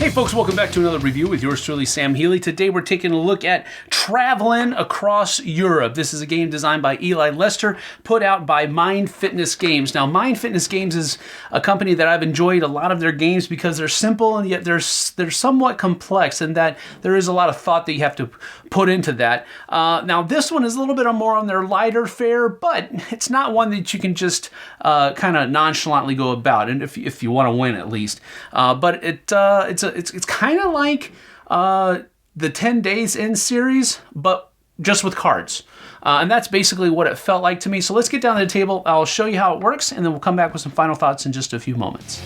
Hey folks, welcome back to another review with yours truly, Sam Healey. Today we're taking a look at Travelin across Europe. This is a game designed by Eli Lester, put out by Mind Fitness Games. Now, Mind Fitness Games is a company that I've enjoyed a lot of their games because they're simple and yet they're somewhat complex, and that there is a lot of thought that you have to put into that. Now, this one is a little bit more on their lighter fare, but it's not one that you can just kind of nonchalantly go about, and if you want to win at least. But it's kind of like the 10 Days In series, but just with cards. And that's basically what it felt like to me. So let's get down to the table. I'll show you how it works, and then we'll come back with some final thoughts in just a few moments.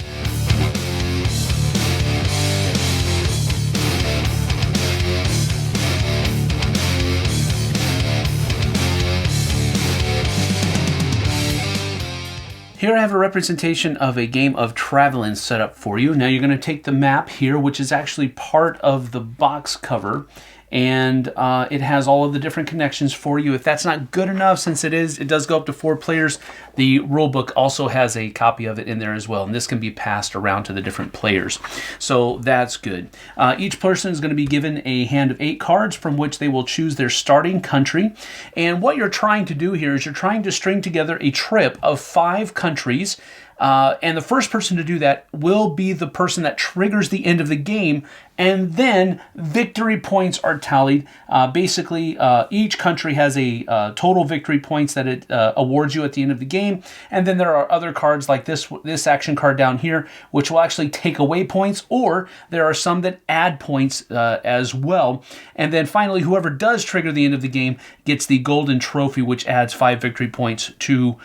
Here I have a representation of a game of Travelin set up for you. Now you're going to take the map here, which is actually part of the box cover, and it has all of the different connections for you. If that's not good enough, since it does go up to 4 players, the rulebook also has a copy of it in there as well, and this can be passed around to the different players. So that's good. Each person is going to be given a hand of 8 cards from which they will choose their starting country. And what you're trying to do here is you're trying to string together a trip of 5 countries. And the first person to do that will be the person that triggers the end of the game, and then victory points are tallied. Basically, each country has a total victory points that it awards you at the end of the game, and then there are other cards like this action card down here, which will actually take away points, or there are some that add points as well. And then finally, whoever does trigger the end of the game gets the golden trophy, which adds 5 victory points to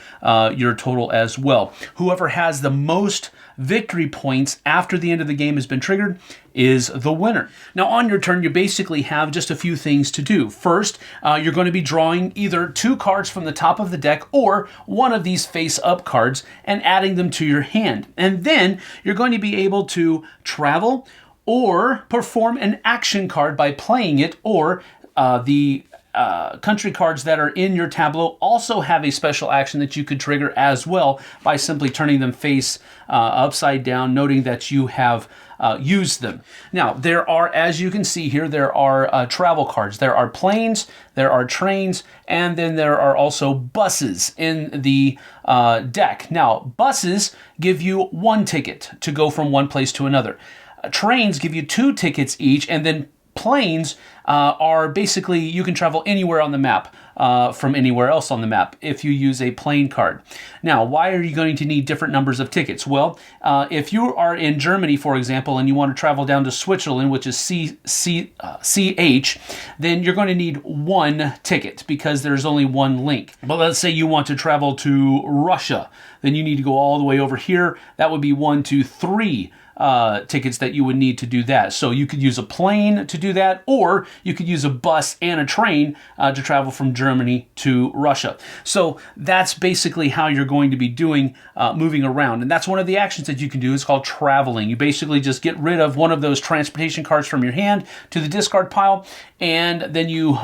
your total as well. Whoever has the most victory points after the end of the game has been triggered is the winner. Now, on your turn, you basically have just a few things to do. First, you're going to be drawing either 2 cards from the top of the deck or one of these face-up cards and adding them to your hand. And then you're going to be able to travel or perform an action card by playing it, or the country cards that are in your tableau also have a special action that you could trigger as well by simply turning them face upside down, noting that you have used them. Now, there are, as you can see here, there are travel cards. There are planes, there are trains, and then there are also buses in the deck. Now, buses give you 1 ticket to go from one place to another. Trains give you 2 tickets each, and then planes are basically, you can travel anywhere on the map from anywhere else on the map if you use a plane card. Now, why are you going to need different numbers of tickets? Well, if you are in Germany, for example, and you want to travel down to Switzerland, which is CH, then you're going to need 1 ticket because there's only 1 link. But let's say you want to travel to Russia, then you need to go all the way over here. That would be 1, 2, 3 tickets that you would need to do that. So you could use a plane to do that, or you could use a bus and a train to travel from Germany to Russia. So that's basically how you're going to be doing moving around. And that's one of the actions that you can do. It's called traveling. You basically just get rid of one of those transportation cards from your hand to the discard pile, and then you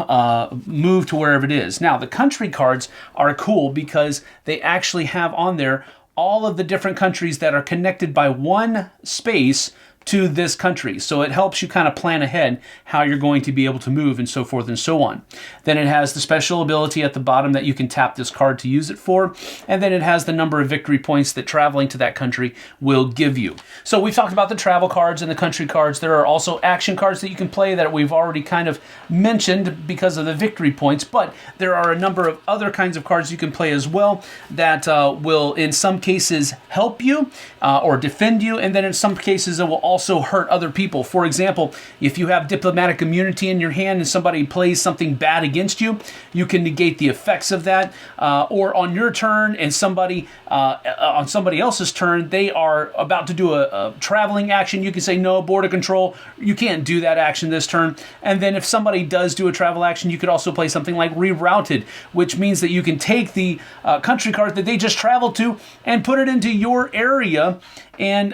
move to wherever it is. Now, the country cards are cool because they actually have on there all of the different countries that are connected by 1 space to this country. So it helps you kind of plan ahead how you're going to be able to move and so forth and so on. Then it has the special ability at the bottom that you can tap this card to use it for. And then it has the number of victory points that traveling to that country will give you. So we've talked about the travel cards and the country cards. There are also action cards that you can play that we've already kind of mentioned because of the victory points, but there are a number of other kinds of cards you can play as well that will in some cases help you or defend you, and then in some cases it will also hurt other people. For example, if you have diplomatic immunity in your hand and somebody plays something bad against you, you can negate the effects of that. Or on your turn and somebody on somebody else's turn, they are about to do a traveling action, you can say, no, border control, you can't do that action this turn. And then if somebody does do a travel action, you could also play something like rerouted, which means that you can take the country card that they just traveled to and put it into your area. And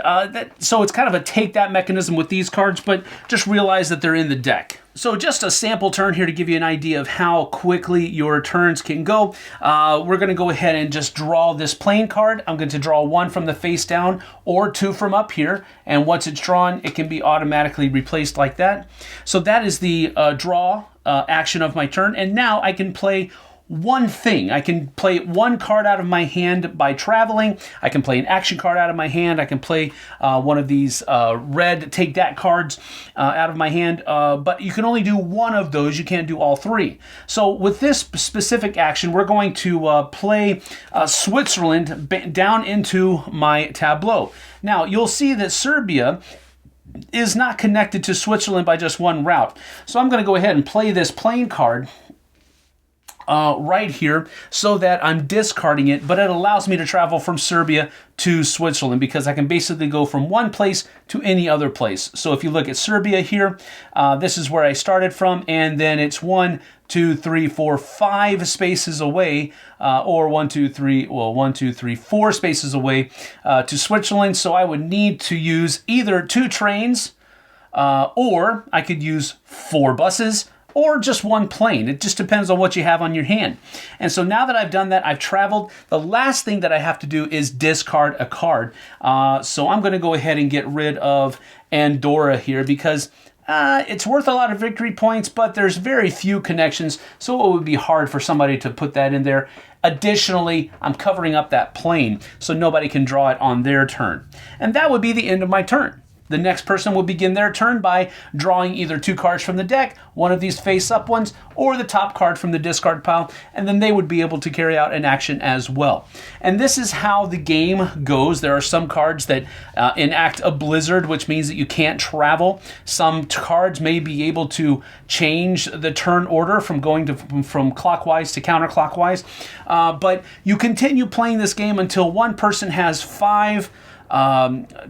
so it's kind of a take that mechanism with these cards, but just realize that they're in the deck. So just a sample turn here to give you an idea of how quickly your turns can go. We're going to go ahead and just draw this plain card. I'm going to draw one from the face down or two from up here. And once it's drawn, it can be automatically replaced like that. So that is the draw action of my turn. And now I can play one thing. I can play one card out of my hand by traveling. I can play an action card out of my hand. I can play one of these red take that cards out of my hand, but you can only do one of those. You can't do all three. So with this specific action, we're going to play Switzerland down into my tableau. Now you'll see that Serbia is not connected to Switzerland by just one route. So I'm going to go ahead and play this plain card right here so that I'm discarding it, but it allows me to travel from Serbia to Switzerland because I can basically go from one place to any other place. So if you look at Serbia here, this is where I started from, and then it's 1, 2, 3, 4, 5 spaces away, or 1, 2, 3, 4 spaces away to Switzerland. So I would need to use either 2 trains, or I could use 4 buses, or just one plane. It just depends on what you have on your hand. And so now that I've done that, I've traveled. The last thing that I have to do is discard a card. So I'm going to go ahead and get rid of Andorra here because it's worth a lot of victory points, but there's very few connections, so it would be hard for somebody to put that in there. Additionally, I'm covering up that plane, so nobody can draw it on their turn. And that would be the end of my turn. The next person will begin their turn by drawing either 2 cards from the deck, one of these face-up ones, or the top card from the discard pile, and then they would be able to carry out an action as well. And this is how the game goes. There are some cards that enact a blizzard, which means that you can't travel. Some cards may be able to change the turn order from going from clockwise to counterclockwise, but you continue playing this game until one person has 5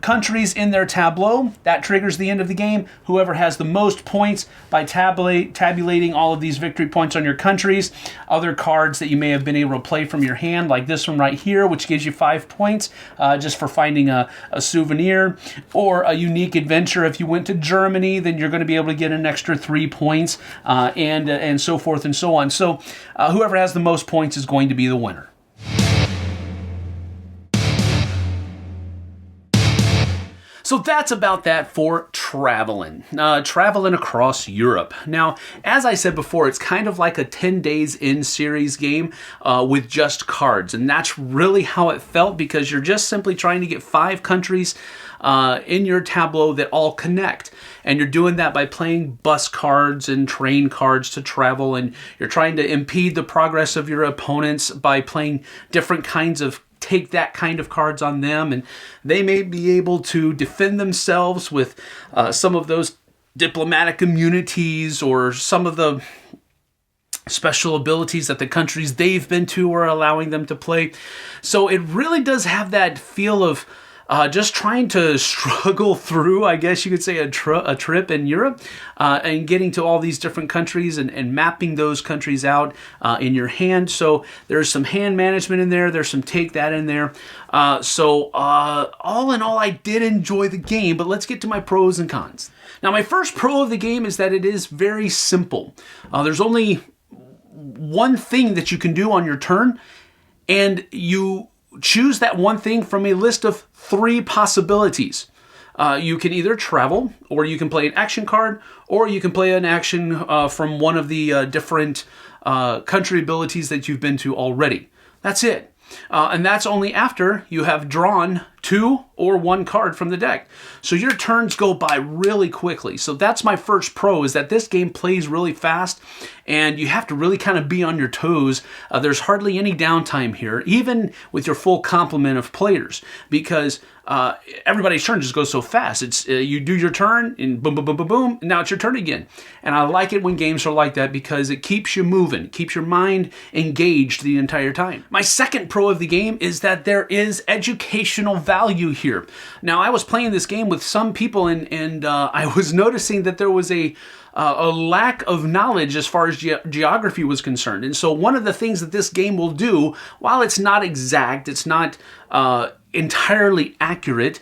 countries in their tableau. That triggers the end of the game. Whoever has the most points by tabulating all of these victory points on your countries. Other cards that you may have been able to play from your hand, like this one right here, which gives you 5 points just for finding a souvenir, or a unique adventure. If you went to Germany, then you're going to be able to get an extra 3 points, and so forth and so on. So whoever has the most points is going to be the winner. So that's about that for Travelin. Travelin across Europe. Now, as I said before, it's kind of like a 10 days in series game with just cards. And that's really how it felt, because you're just simply trying to get 5 countries in your tableau that all connect. And you're doing that by playing bus cards and train cards to travel. And you're trying to impede the progress of your opponents by playing different kinds of take that kind of cards on them, and they may be able to defend themselves with some of those diplomatic immunities or some of the special abilities that the countries they've been to are allowing them to play. So it really does have that feel of just trying to struggle through, I guess you could say, a trip in Europe, and getting to all these different countries and mapping those countries out in your hand. So there's some hand management in there. There's some take that in there. So all in all, I did enjoy the game, but let's get to my pros and cons. Now, my first pro of the game is that it is very simple. There's only one thing that you can do on your turn, and you choose that one thing from a list of 3 possibilities. You can either travel, or you can play an action card, or you can play an action from one of the different country abilities that you've been to already. That's it. And that's only after you have drawn 2 or 1 card from the deck. So your turns go by really quickly. So that's my first pro, is that this game plays really fast, and you have to really kind of be on your toes. There's hardly any downtime here, even with your full complement of players, because everybody's turn just goes so fast. It's you do your turn, and boom, boom, boom, boom, boom, and now it's your turn again. And I like it when games are like that, because it keeps you moving, keeps your mind engaged the entire time. My second pro of the game is that there is educational value here. Now, I was playing this game with some people, and I was noticing that there was a lack of knowledge as far as geography was concerned. And so one of the things that this game will do, while it's not exact, it's not entirely accurate,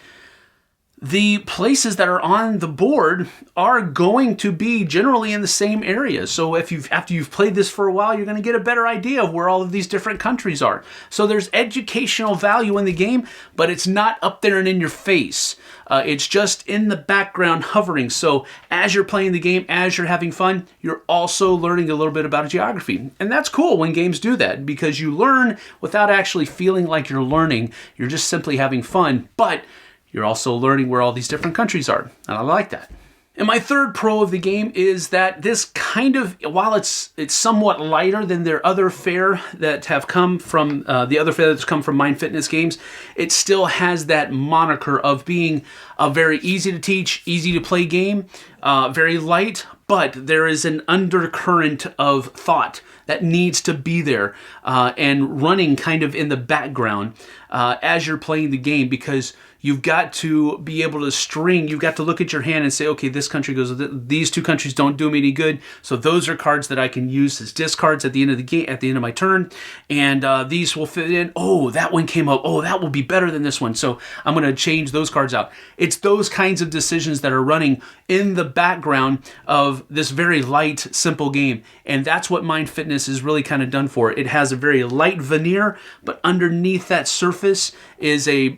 the places that are on the board are going to be generally in the same area. So after you've played this for a while, you're going to get a better idea of where all of these different countries are. So there's educational value in the game, but it's not up there and in your face. It's just in the background hovering. So as you're playing the game, as you're having fun, you're also learning a little bit about geography. And that's cool when games do that, because you learn without actually feeling like you're learning. You're just simply having fun, but you're also learning where all these different countries are. And I like that. And my third pro of the game is that this kind of, while it's somewhat lighter than their other fare that have come from, the other fare that's come from Mind Fitness games, it still has that moniker of being a very easy to teach, easy to play game, very light, but there is an undercurrent of thought that needs to be there and running kind of in the background as you're playing the game, because you've got to be able to string, you've got to look at your hand and say, okay, this country goes, these two countries don't do me any good, so those are cards that I can use as discards at the end of the game, at the end of my turn, and these will fit in. Oh, that one came up. Oh, that will be better than this one, so I'm going to change those cards out. It's those kinds of decisions that are running in the background of this very light, simple game, and that's what Mind Fitness is really kind of done for. It has a very light veneer, but underneath that surface is a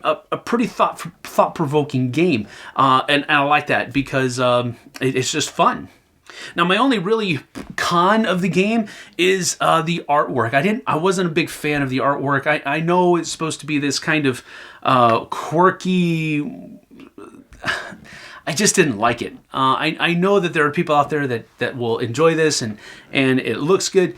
pretty thought-provoking game, and I like that because it's just fun. Now, my only really con of the game is the artwork. I wasn't a big fan of the artwork. I know it's supposed to be this kind of quirky. I just didn't like it. I know that there are people out there that will enjoy this and it looks good.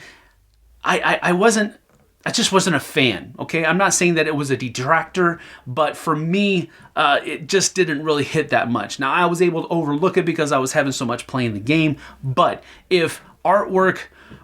I just wasn't a fan, okay? I'm not saying that it was a detractor, but for me, it just didn't really hit that much. Now, I was able to overlook it because I was having so much playing the game, but if artwork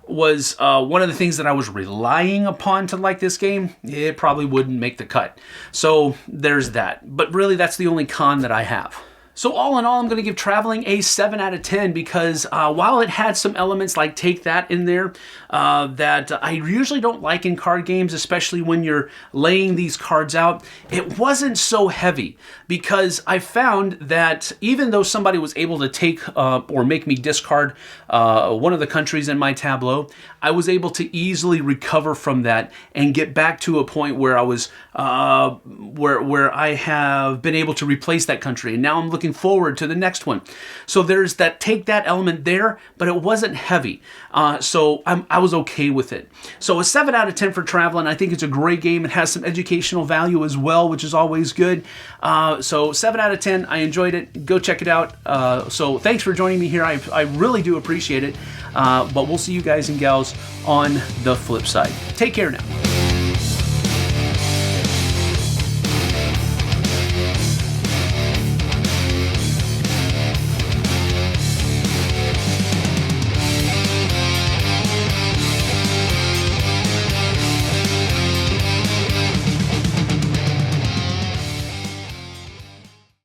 was one of the things that I was relying upon to like this game, it probably wouldn't make the cut. So there's that. But really, that's the only con that I have. So all in all, I'm going to give Travelin a 7 out of 10 because while it had some elements like Take That in there that I usually don't like in card games, especially when you're laying these cards out, it wasn't so heavy because I found that even though somebody was able to take or make me discard one of the countries in my tableau, I was able to easily recover from that and get back to a point where I was where I have been able to replace that country, and now I'm looking forward to the next one. So there's that Take That element there, but it wasn't heavy, so I was okay with it. So a 7 out of 10 for Travelin. I think it's a great game. It has some educational value as well, which is always good. So 7 out of 10. I enjoyed it. Go check it out. So thanks for joining me here. I really do appreciate it. But we'll see you guys and gals on the flip side. Take care now.